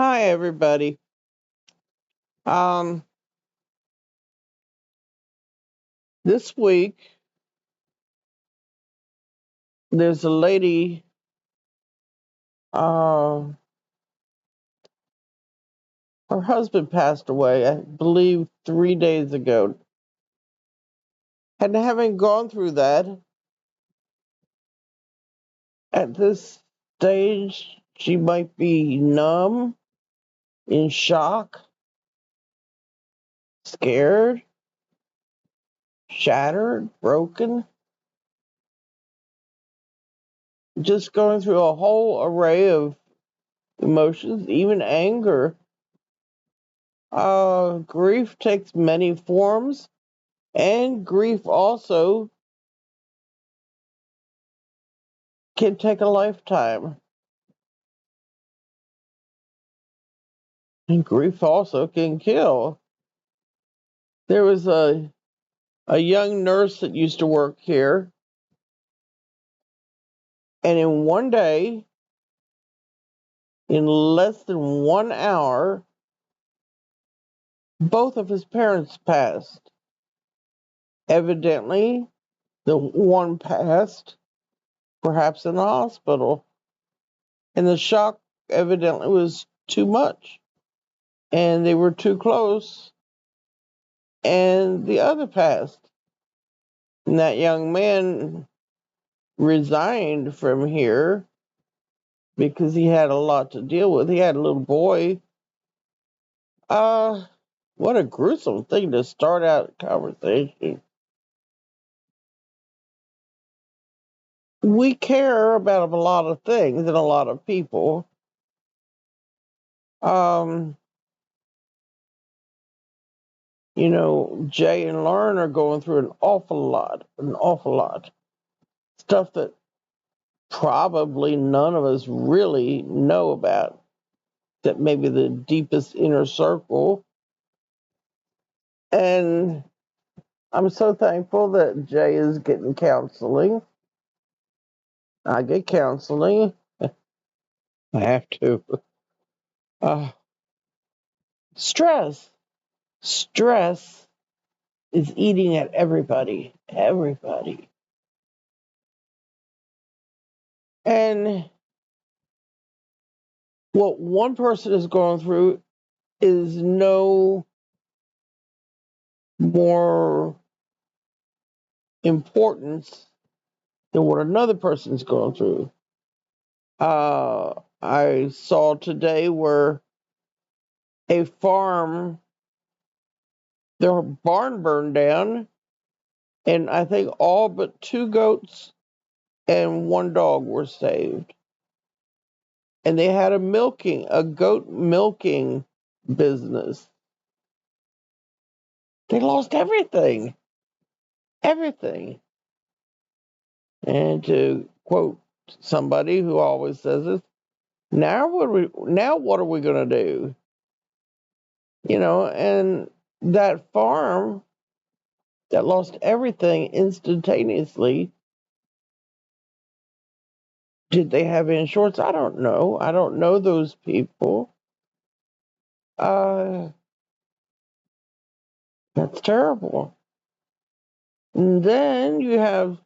Hi, everybody. Um, this week there's a lady. Uh, her husband passed away, I believe, 3 days ago. And having gone through that, at this stage, she might be numb, in shock, scared, shattered, broken, just going through a whole array of emotions, even anger. Grief takes many forms, and grief also can take a lifetime. And grief also can kill. There was a young nurse that used to work here, and in one day, in less than 1 hour, both of his parents passed. Evidently, the one passed, perhaps in the hospital, and the shock evidently was too much, and they were too close, and the other passed. And that young man resigned from here because he had a lot to deal with. He had a little boy. Uh, what a gruesome thing to start out a conversation. We care about a lot of things and a lot of people. Um, Jay and Lauren are going through an awful lot. Stuff that probably none of us really know about, that maybe the deepest inner circle. And I'm so thankful that Jay is getting counseling. I get counseling. I have to. Uh, stress. Stress is eating at everybody. Everybody. And what one person is going through is no more importance than what another person is going through. I saw today where a farm, their barn burned down, and I think all but two goats and one dog were saved. And they had a goat milking business. They lost everything, everything. And to quote somebody who always says this, now what are we going to do? And that farm that lost everything instantaneously, did they have insurance? I don't know. I don't know those people. Uh, that's terrible. And then you have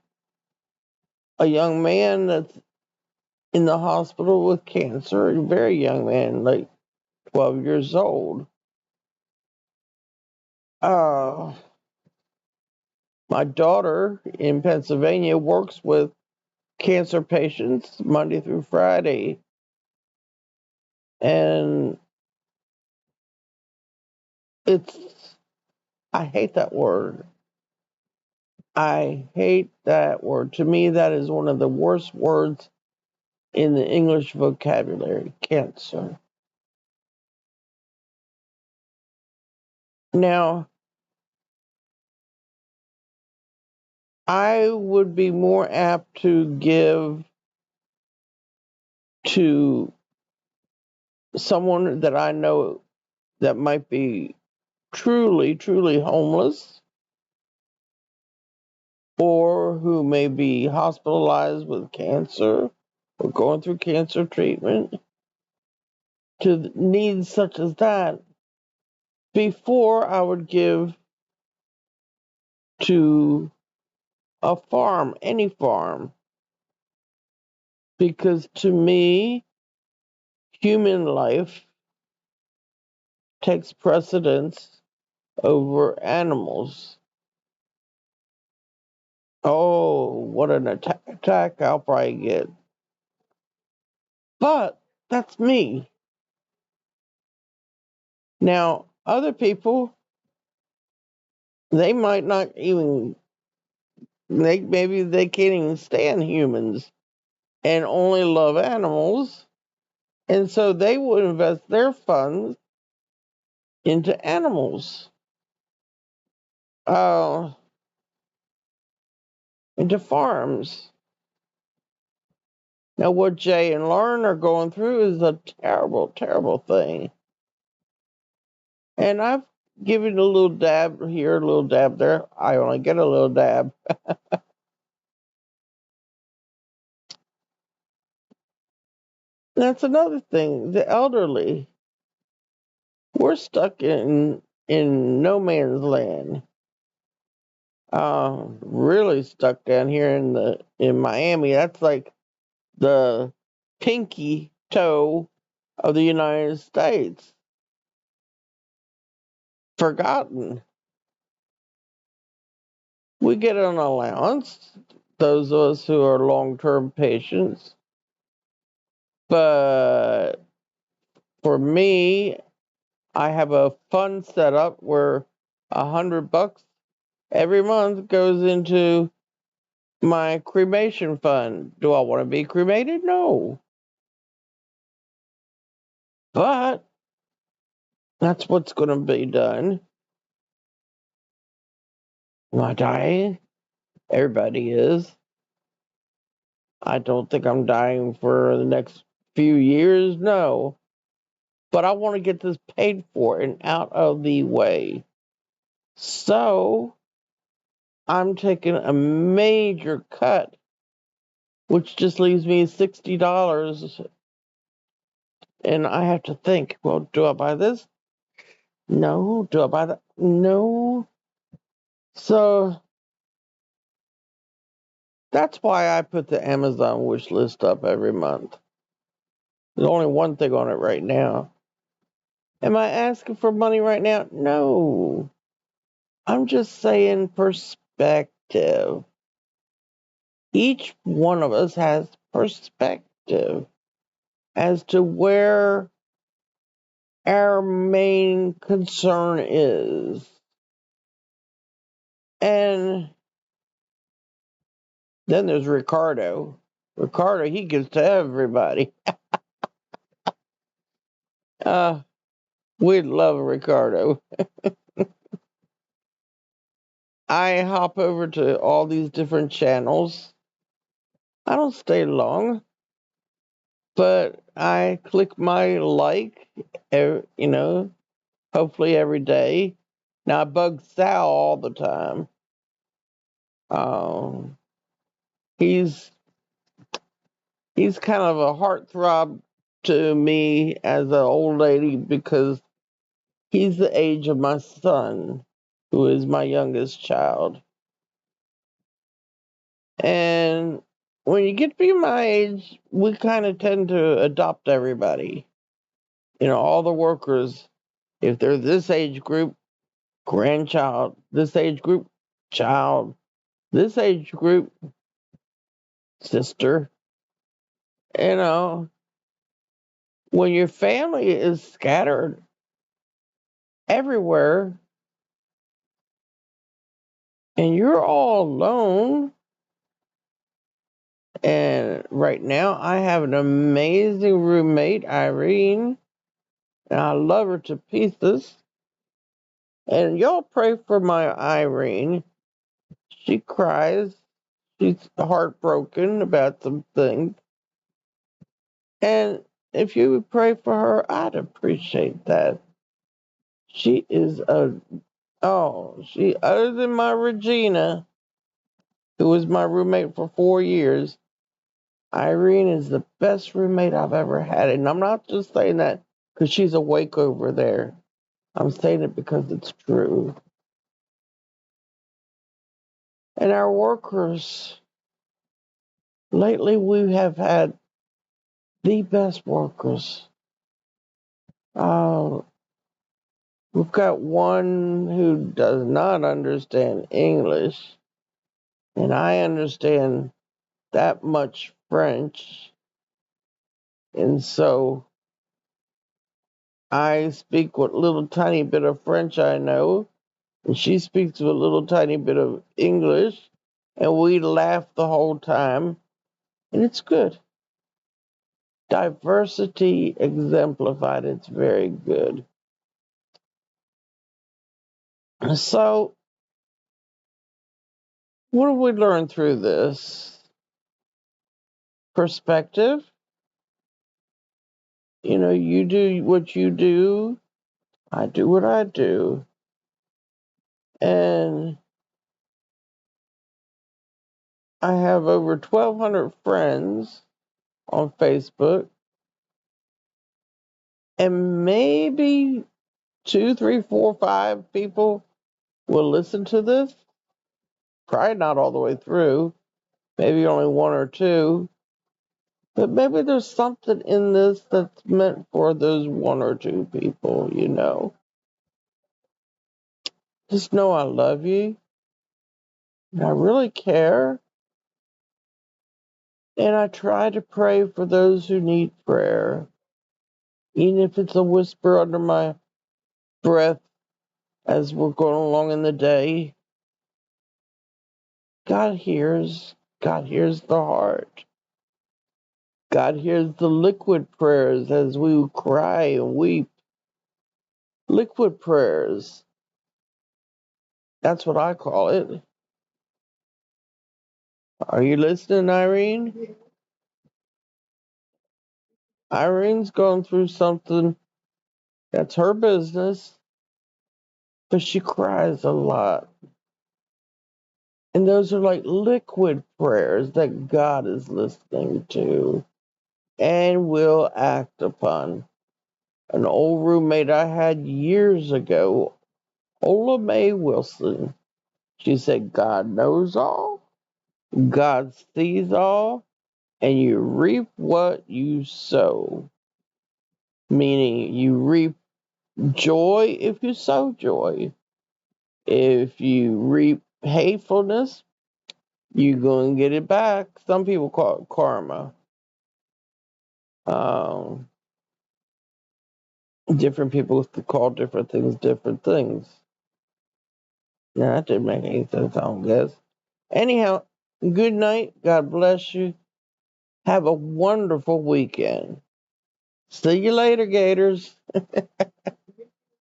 a young man that's in the hospital with cancer, a very young man, like 12 years old. Uh, my daughter in Pennsylvania works with cancer patients Monday through Friday. And it's, I hate that word. I hate that word. To me, that is one of the worst words in the English vocabulary, cancer. Now, I would be more apt to give to someone that I know that might be truly, truly homeless, or who may be hospitalized with cancer or going through cancer treatment, to needs such as that before I would give to a farm, any farm. Because to me, human life takes precedence over animals. Oh, what an attack I'll probably get. But that's me. Now, other people, they might not even, maybe they can't even stand humans and only love animals. And so they will invest their funds into animals, uh, into farms. Now, what Jay and Lauren are going through is a terrible, terrible thing. And I've given a little dab here, a little dab there. I only get a little dab. That's another thing. The elderly, we're stuck in no man's land. Really stuck down here in Miami. That's like the pinky toe of the United States. Forgotten. We get an allowance, those of us who are long term patients. But for me, I have a fund set up where $100 every month goes into my cremation fund. Do I want to be cremated? No. But that's what's going to be done. Am I dying? Everybody is. I don't think I'm dying for the next few years. No. But I want to get this paid for and out of the way. So I'm taking a major cut, which just leaves me $60. And I have to think, well, do I buy this? No. Do I buy that? No. So that's why I put the Amazon wish list up every month. There's only one thing on it right now. Am I asking for money right now? No. I'm just saying perspective. Each one of us has perspective as to where our main concern is. And then there's Ricardo. Ricardo, he gives to everybody. Uh, we love Ricardo. I hop over to all these different channels. I don't stay long, but I click my like, hopefully every day. Now I bug Sal all the time. Um, he's he's kind of a heartthrob to me as an old lady because he's the age of my son, who is my youngest child. And when you get to be my age, we kind of tend to adopt everybody. All the workers, if they're this age group, grandchild, this age group, child, this age group, sister. You know, when your family is scattered everywhere and you're all alone, and right now I have an amazing roommate, Irene, and I love her to pieces. And y'all pray for my Irene. She cries. She's heartbroken about some things. And if you would pray for her, I'd appreciate that. She is other than my Regina, who was my roommate for 4 years, Irene is the best roommate I've ever had. And I'm not just saying that because she's awake over there. I'm saying it because it's true. And our workers, lately we have had the best workers. Uh, we've got one who does not understand English, and I understand that much French. And so I speak what little tiny bit of French I know, and she speaks a little tiny bit of English, and we laugh the whole time, and it's good. Diversity exemplified, it's very good. So, what have we learned through this? Perspective. You know, you do what you do, I do what I do. And I have over 1,200 friends on Facebook, and maybe two, three, four, five people will listen to this. Probably not all the way through, maybe only one or two. But maybe there's something in this that's meant for those one or two people, you know. Just know I love you. And I really care. And I try to pray for those who need prayer. Even if it's a whisper under my breath as we're going along in the day. God hears. God hears the heart. God hears the liquid prayers as we cry and weep. Liquid prayers. That's what I call it. Are you listening, Irene? Irene's going through something that's her business, but she cries a lot. And those are like liquid prayers that God is listening to and will act upon. An old roommate I had years ago, Ola Mae Wilson, she said, God knows all, God sees all, and you reap what you sow. Meaning you reap joy if you sow joy. If you reap hatefulness, you're going to get it back. Some people call it karma. Um, Different people call different things different things. Yeah, that didn't make any sense, I don't guess. Anyhow, good night. God bless you. Have a wonderful weekend. See you later, Gators.